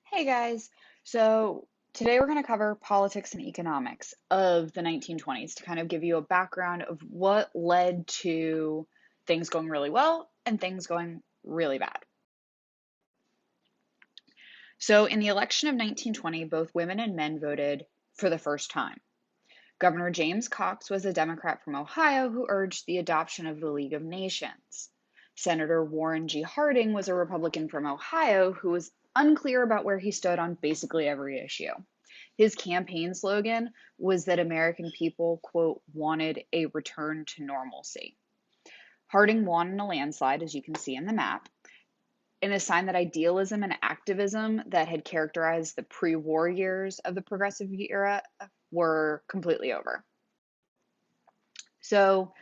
Hey guys, so today we're going to cover politics and economics of the 1920s to kind of give you a background of what led to things going really well and things going really bad. So, in the election of 1920, both women and men voted for the first time. Governor James Cox was a Democrat from Ohio who urged the adoption of the League of Nations. Senator Warren G. Harding was a Republican from Ohio who was unclear about where he stood on basically every issue. His campaign slogan was that American people, quote, wanted a return to normalcy. Harding won in a landslide, as you can see in the map, in a sign that idealism and activism that had characterized the pre war years of the progressive era were completely over. So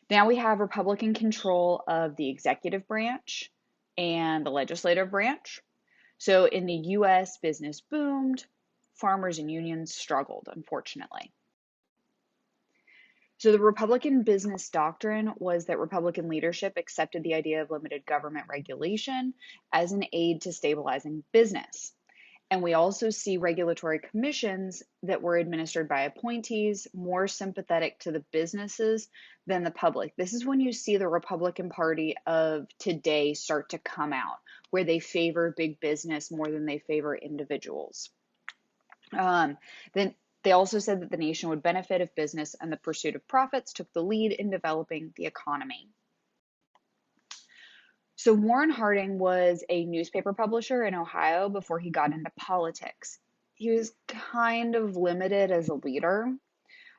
now we have Republican control of the executive branch and the legislative branch. So in the US, business boomed, farmers and unions struggled, unfortunately. So the Republican business doctrine was that Republican leadership accepted the idea of limited government regulation as an aid to stabilizing business. And we also see regulatory commissions that were administered by appointees more sympathetic to the businesses than the public. This is when you see the Republican Party of today start to come out, where they favor big business more than they favor individuals. Then they also said that the nation would benefit if business and the pursuit of profits took the lead in developing the economy. So Warren Harding was a newspaper publisher in Ohio before he got into politics. He was kind of limited as a leader,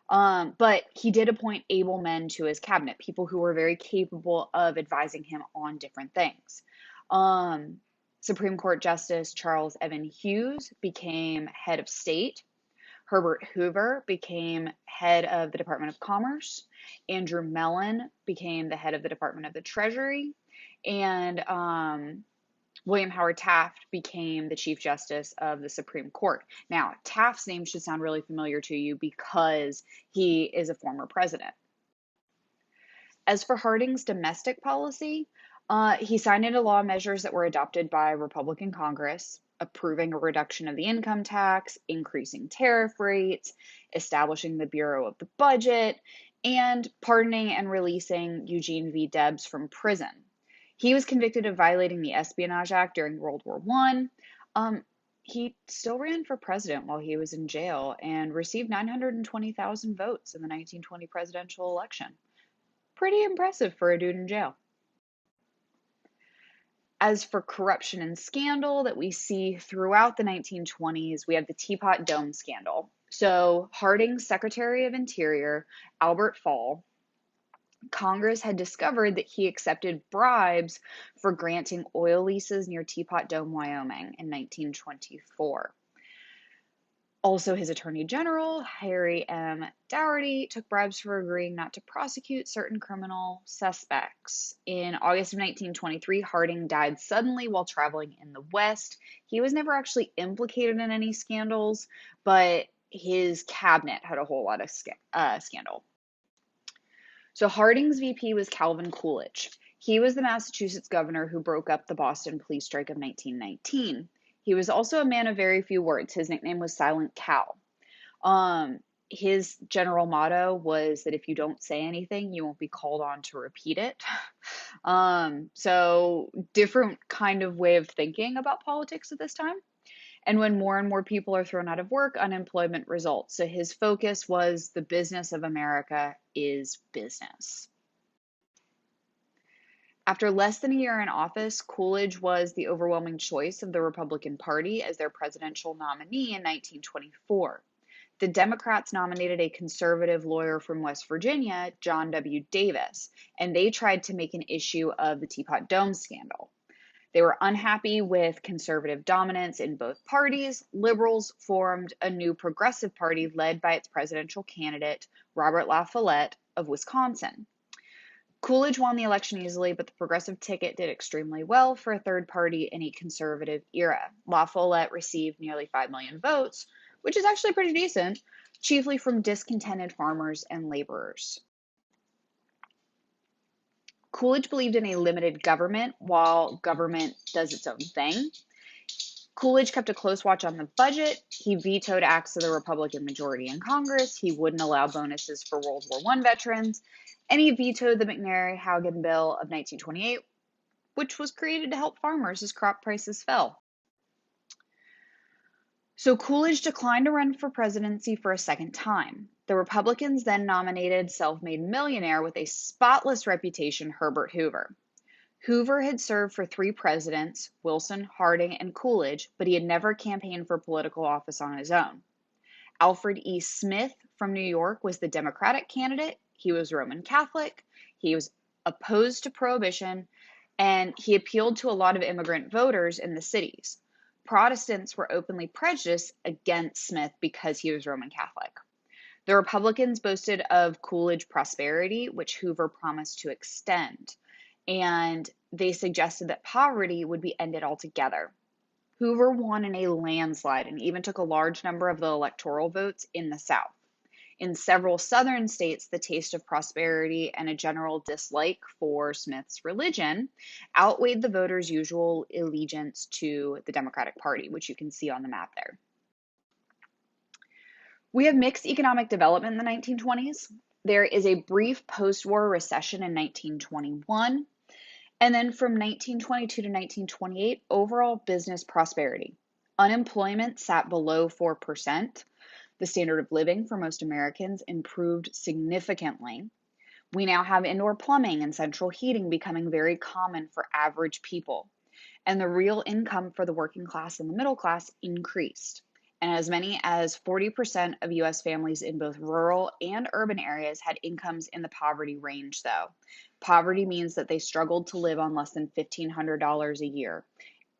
but he did appoint able men to his cabinet, people who were very capable of advising him on different things. Um, Supreme Court Justice Charles Evan Hughes became head of state. Herbert Hoover became head of the Department of Commerce. Andrew Mellon became the head of the Department of the Treasury. And William Howard Taft became the Chief Justice of the Supreme Court. Now, Taft's name should sound really familiar to you because he is a former president. As for Harding's domestic policy, he signed into law measures that were adopted by Republican Congress, approving a reduction of the income tax, increasing tariff rates, establishing the Bureau of the Budget, and pardoning and releasing Eugene V. Debs from prison. He was convicted of violating the Espionage Act during World War I. He still ran for president while he was in jail and received 920,000 votes in the 1920 presidential election. Pretty impressive for a dude in jail. As for corruption and scandal that we see throughout the 1920s, we have the Teapot Dome scandal. So, Harding's Secretary of Interior, Albert Fall, Congress had discovered that he accepted bribes for granting oil leases near Teapot Dome, Wyoming in 1924. Also, his Attorney General, Harry M. Dougherty, took bribes for agreeing not to prosecute certain criminal suspects. In August of 1923, Harding died suddenly while traveling in the West. He was never actually implicated in any scandals, but his cabinet had a whole lot of scandal. So Harding's VP was Calvin Coolidge. He was the Massachusetts governor who broke up the Boston police strike of 1919. He was also a man of very few words. His nickname was Silent Cal. His general motto was that if you don't say anything, you won't be called on to repeat it. So different kind of way of thinking about politics at this time. And when more and more people are thrown out of work, unemployment results. So his focus was the business of America is business. After less than a year in office, Coolidge was the overwhelming choice of the Republican Party as their presidential nominee in 1924. The Democrats nominated a conservative lawyer from West Virginia, John W. Davis, and they tried to make an issue of the Teapot Dome scandal. They were unhappy with conservative dominance in both parties. Liberals formed a new progressive party led by its presidential candidate, Robert La Follette of Wisconsin. Coolidge won the election easily, but the progressive ticket did extremely well for a third party in a conservative era. La Follette received nearly 5 million votes, which is actually pretty decent, chiefly from discontented farmers and laborers. Coolidge believed in a limited government while government does its own thing. Coolidge kept a close watch on the budget. He vetoed acts of the Republican majority in Congress. He wouldn't allow bonuses for World War I veterans. And he vetoed the McNary-Haugen Bill of 1928, which was created to help farmers as crop prices fell. So Coolidge declined to run for presidency for a second time. The Republicans then nominated self-made millionaire with a spotless reputation, Herbert Hoover. Hoover had served for 3 presidents, Wilson, Harding, and Coolidge, but he had never campaigned for political office on his own. Alfred E. Smith from New York was the Democratic candidate. He was Roman Catholic. He was opposed to prohibition, and he appealed to a lot of immigrant voters in the cities. Protestants were openly prejudiced against Smith because he was Roman Catholic. The Republicans boasted of Coolidge prosperity, which Hoover promised to extend, and they suggested that poverty would be ended altogether. Hoover won in a landslide and even took a large number of the electoral votes in the South. In several southern states, the taste of prosperity and a general dislike for Smith's religion outweighed the voters' usual allegiance to the Democratic Party, which you can see on the map there. We have mixed economic development in the 1920s. There is a brief post-war recession in 1921. And then from 1922 to 1928, overall business prosperity. Unemployment sat below 4%. The standard of living for most Americans improved significantly. We now have indoor plumbing and central heating becoming very common for average people. And the real income for the working class and the middle class increased. And as many as 40% of US families in both rural and urban areas had incomes in the poverty range, though. Poverty means that they struggled to live on less than $1,500 a year,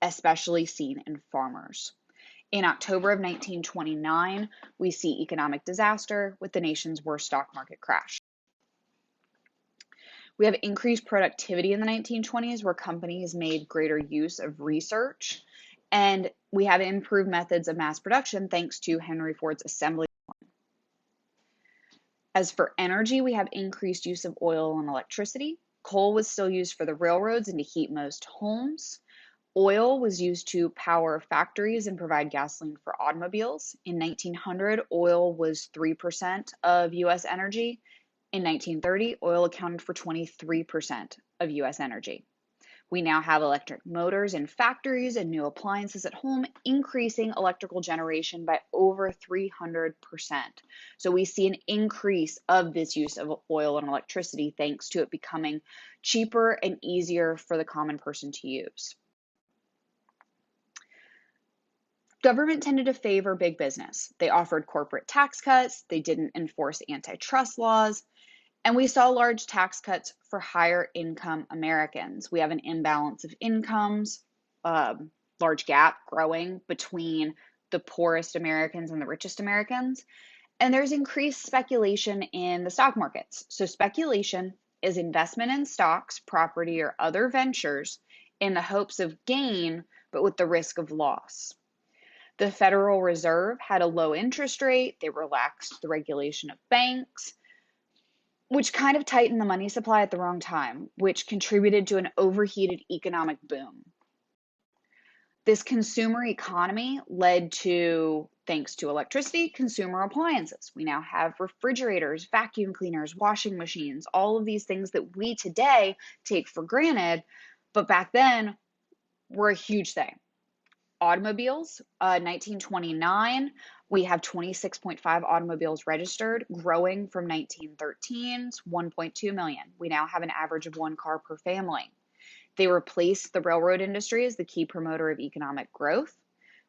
especially seen in farmers. In October of 1929, we see economic disaster with the nation's worst stock market crash. We have increased productivity in the 1920s where companies made greater use of research, and we have improved methods of mass production thanks to Henry Ford's assembly line. As for energy, we have increased use of oil and electricity. Coal was still used for the railroads and to heat most homes. Oil was used to power factories and provide gasoline for automobiles. In 1900, oil was 3% of US energy. In 1930, oil accounted for 23% of US energy. We now have electric motors in factories and new appliances at home, increasing electrical generation by over 300%. So we see an increase of this use of oil and electricity thanks to it becoming cheaper and easier for the common person to use. Government tended to favor big business. They offered corporate tax cuts, they didn't enforce antitrust laws, and we saw large tax cuts for higher income Americans. We have an imbalance of incomes, large gap growing between the poorest Americans and the richest Americans. And there's increased speculation in the stock markets. So speculation is investment in stocks, property, or other ventures in the hopes of gain, but with the risk of loss. The Federal Reserve had a low interest rate. They relaxed the regulation of banks, which kind of tightened the money supply at the wrong time, which contributed to an overheated economic boom. This consumer economy led to, thanks to electricity, consumer appliances. We now have refrigerators, vacuum cleaners, washing machines, all of these things that we today take for granted, but back then were a huge thing. Automobiles, 1929, we have 26.5 automobiles registered, growing from 1913's 1.2 million. We now have an average of 1 car per family. They replaced the railroad industry as the key promoter of economic growth.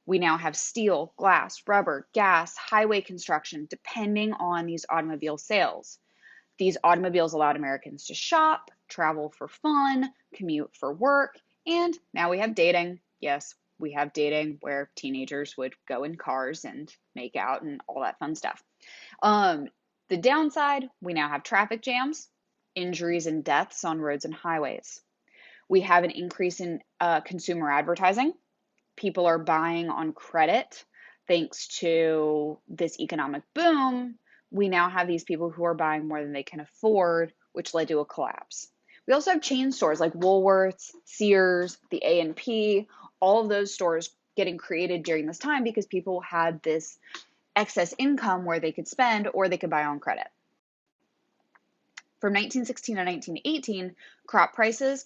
We now have steel, glass, rubber, gas, highway construction, depending on these automobile sales. These automobiles allowed Americans to shop, travel for fun, commute for work, and now we have dating. Yes, we have dating where teenagers would go in cars and make out and all that fun stuff. The downside, we now have traffic jams, injuries and deaths on roads and highways. We have an increase in consumer advertising. People are buying on credit. Thanks to this economic boom, we now have these people who are buying more than they can afford, which led to a collapse. We also have chain stores like Woolworths, Sears, the A&P. All of those stores getting created during this time because people had this excess income where they could spend or they could buy on credit. From 1916 to 1918, crop prices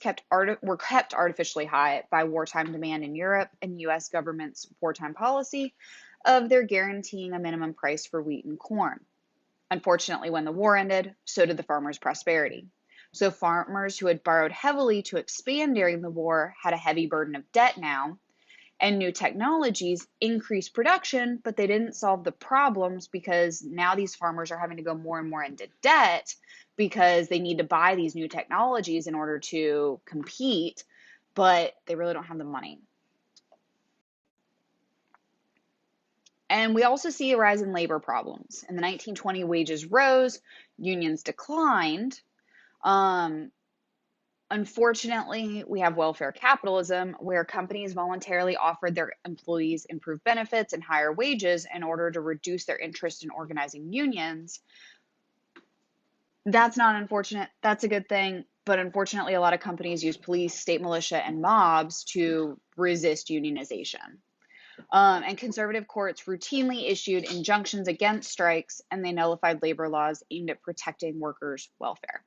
were kept artificially high by wartime demand in Europe and U.S. government's wartime policy of their guaranteeing a minimum price for wheat and corn. Unfortunately, when the war ended, so did the farmers' prosperity. So farmers who had borrowed heavily to expand during the war had a heavy burden of debt now, and new technologies increased production, but they didn't solve the problems because now these farmers are having to go more and more into debt because they need to buy these new technologies in order to compete, but they really don't have the money. And we also see a rise in labor problems. In the 1920s, wages rose, unions declined. Um, Unfortunately, we have welfare capitalism where companies voluntarily offered their employees improved benefits and higher wages in order to reduce their interest in organizing unions. That's not unfortunate. That's a good thing. But unfortunately, a lot of companies use police, state militia, and mobs to resist unionization. And conservative courts routinely issued injunctions against strikes, and they nullified labor laws aimed at protecting workers' welfare.